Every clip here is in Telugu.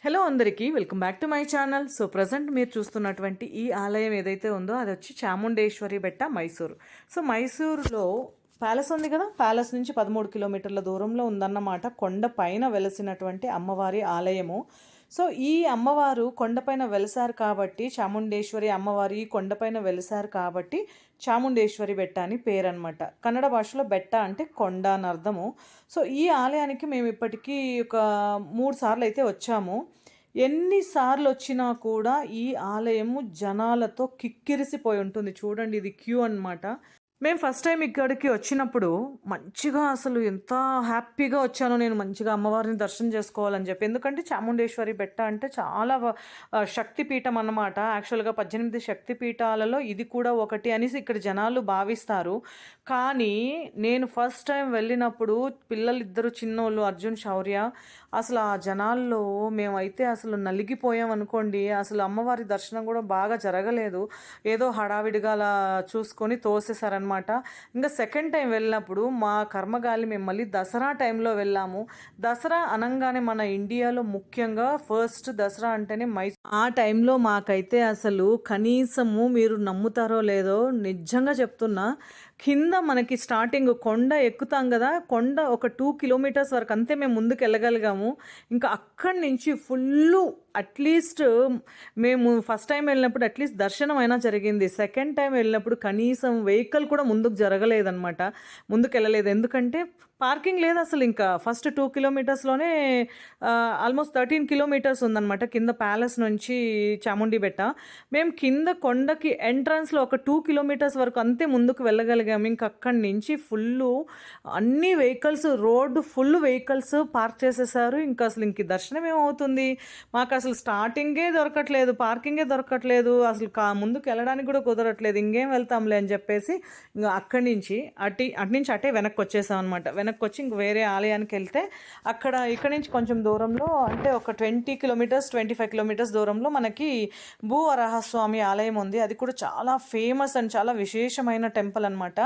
హలో అందరికీ welcome back to my channel. So present మీరు చూస్తున్నటువంటి ఈ ఆలయం ఏదైతే ఉందో అది వచ్చి చాముండేశ్వరి బెట్ట, మైసూరు. సో మైసూరులో ప్యాలెస్ ఉంది కదా, ప్యాలెస్ నుంచి 13 కిలోమీటర్ల దూరంలో ఉందన్నమాట. కొండ పైన వెలసినటువంటి అమ్మవారి ఆలయము. సో ఈ అమ్మవారు కొండపైన వెలిసారు కాబట్టి, చాముండేశ్వరి అమ్మవారి ఈ కొండపైన వెలిసారు కాబట్టి చాముండేశ్వరి బెట్ట అని పేరు అనమాట. కన్నడ భాషలో బెట్ట అంటే కొండ అని అర్థము. సో ఈ ఆలయానికి మేము ఇప్పటికీ ఒక 3 సార్లు అయితే వచ్చాము. ఎన్నిసార్లు వచ్చినా కూడా ఈ ఆలయము జనాలతో కిక్కిరిసిపోయి ఉంటుంది. చూడండి, ఇది క్యూ అనమాట. మేము ఫస్ట్ టైం ఇక్కడికి వచ్చినప్పుడు మంచిగా అసలు ఎంత హ్యాపీగా వచ్చానో నేను, మంచిగా అమ్మవారిని దర్శనం చేసుకోవాలని చెప్పి. ఎందుకంటే చాముండేశ్వరి బెట్ట అంటే చాలా శక్తిపీఠం అన్నమాట. యాక్చువల్గా 18 శక్తిపీఠాలలో ఇది కూడా ఒకటి అనేసి ఇక్కడ జనాలు భావిస్తారు. కానీ నేను ఫస్ట్ టైం వెళ్ళినప్పుడు పిల్లలిద్దరు చిన్నోళ్ళు, అర్జున్, శౌర్య, అసలు ఆ జనాల్లో మేమైతే అసలు నలిగిపోయాం అనుకోండి. అసలు అమ్మవారి దర్శనం కూడా బాగా జరగలేదు. ఏదో హడావిడిగా అలా చూసుకొని తోసేసారనమాట. ఇంకా సెకండ్ టైం వెళ్ళినప్పుడు మా కర్మగాలి మేము మళ్ళీ దసరా టైంలో వెళ్ళాము. దసరా అనగానే మన ఇండియాలో ముఖ్యంగా ఫస్ట్ దసరా అంటేనే ఆ టైంలో మాకైతే అసలు కనీసము, మీరు నమ్ముతారో లేదో నిజంగా చెప్తున్నా, కింద మనకి స్టార్టింగ్ కొండ ఎక్కుతాం కదా, కొండ ఒక 2 కిలోమీటర్స్ వరకు అంతే మేము ముందుకు వెళ్ళగలిగాము. ఇంకా అక్కడి నుంచి ఫుల్లు, అట్లీస్ట్ మేము ఫస్ట్ టైం వెళ్ళినప్పుడు అట్లీస్ట్ దర్శనం అయినా జరిగింది. సెకండ్ టైం వెళ్ళినప్పుడు కనీసం వెహికల్ కూడా ముందుకు జరగలేదన్నమాట, ముందుకు వెళ్ళలేదు. ఎందుకంటే పార్కింగ్ లేదు అసలు. ఇంకా ఫస్ట్ 2 కిలోమీటర్స్లోనే ఆల్మోస్ట్ 13 కిలోమీటర్స్ ఉందన్నమాట కింద ప్యాలెస్ నుంచి చాముండి బెట్ట. మేము కింద కొండకి ఎంట్రన్స్లో ఒక 2 కిలోమీటర్స్ వరకు అంతే ముందుకు వెళ్ళగలిగాము. ఇంక అక్కడి నుంచి ఫుల్లు అన్ని vehicles, road full vehicles park చేసేసారు. ఇంకా అసలు ఇంక దర్శనం ఏమవుతుంది, మాకు అసలు స్టార్టింగే దొరకట్లేదు, పార్కింగే దొరకట్లేదు, అసలు ముందుకు వెళ్ళడానికి కూడా కుదరట్లేదు. ఇంకేం వెళ్తాంలే అని చెప్పేసి ఇంకా అక్కడి నుంచి అటు నుంచి అటే వెనక్కి వచ్చేసాం అనమాట. వెనక్కి వచ్చి ఇంక వేరే ఆలయానికి వెళ్తే ఇక్కడి నుంచి కొంచెం దూరంలో, అంటే ఒక 20 కిలోమీటర్స్ 25 కిలోమీటర్స్ దూరంలో మనకి భూవరాహస్వామి ఆలయం ఉంది. అది కూడా చాలా ఫేమస్ అండ్ చాలా విశేషమైన టెంపుల్ అనమాట,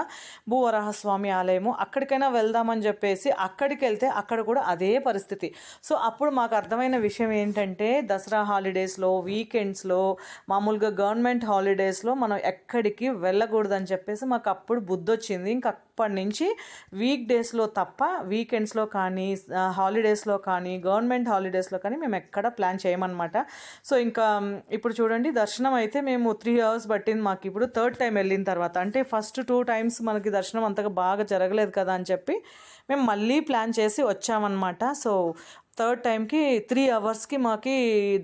భూవరాహస్వామి ఆలయము. అక్కడికైనా వెళ్దామని చెప్పేసి అక్కడికి వెళ్తే అక్కడ కూడా అదే పరిస్థితి. సో అప్పుడు మాకు అర్థమైన విషయం ఏంటంటే, దసరా హాలిడేస్లో, వీకెండ్స్లో, మామూలుగా గవర్నమెంట్ హాలిడేస్లో మనం ఎక్కడికి వెళ్ళకూడదని చెప్పేసి మాకు అప్పుడు బుద్ధి వచ్చింది. ఇంక అప్పటి నుంచి వీక్ డేస్లో తప్ప వీకెండ్స్లో కానీ, హాలిడేస్లో కానీ, గవర్నమెంట్ హాలిడేస్లో కానీ మేము ఎక్కడ ప్లాన్ చేయమన్నమాట. సో ఇంకా ఇప్పుడు చూడండి, దర్శనం అయితే మేము 3 అవర్స్ పట్టింది మాకు ఇప్పుడు థర్డ్ టైం వెళ్ళిన తర్వాత. అంటే ఫస్ట్ 2 టైమ్స్ మనకి దర్శనం అంతగా బాగా జరగలేదు కదా అని చెప్పి మేము మళ్ళీ ప్లాన్ చేసి వచ్చామన్నమాట. సో థర్డ్ టైంకి 3 అవర్స్కి మాకు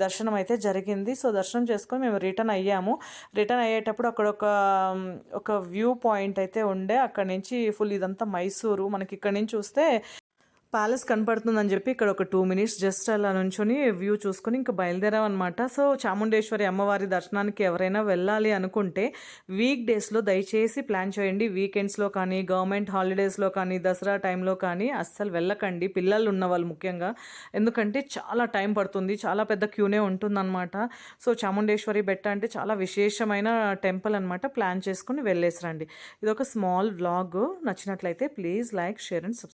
దర్శనం అయితే జరిగింది. సో దర్శనం చేసుకొని మేము రిటర్న్ అయ్యాము. రిటర్న్ అయ్యేటప్పుడు అక్కడ ఒక వ్యూ పాయింట్ అయితే ఉండే, అక్కడ నుంచి ఫుల్ ఇదంతా మైసూరు. మనకి ఇక్కడ నుంచి చూస్తే ప్యాలెస్ కనపడుతుందని చెప్పి ఇక్కడ ఒక 2 మినిట్స్ జస్ట్ అలా నుంచొని వ్యూ చూసుకొని ఇంకా బయలుదేరామన్నమాట. సో చాముండేశ్వరి అమ్మవారి దర్శనానికి ఎవరైనా వెళ్ళాలి అనుకుంటే వీక్ డేస్లో దయచేసి ప్లాన్ చేయండి. వీకెండ్స్లో కానీ, గవర్నమెంట్ హాలిడేస్లో కానీ, దసరా టైంలో కానీ అస్సలు వెళ్ళకండి, పిల్లలు ఉన్నవాళ్ళు ముఖ్యంగా. ఎందుకంటే చాలా టైం పడుతుంది, చాలా పెద్ద క్యూనే ఉంటుందన్నమాట. సో చాముండేశ్వరి బెట్ట అంటే చాలా విశేషమైన టెంపుల్ అనమాట. ప్లాన్ చేసుకుని వెళ్ళేసి రండి. ఇది ఒక స్మాల్ వ్లాగ్. నచ్చినట్లయితే please like, share and subscribe.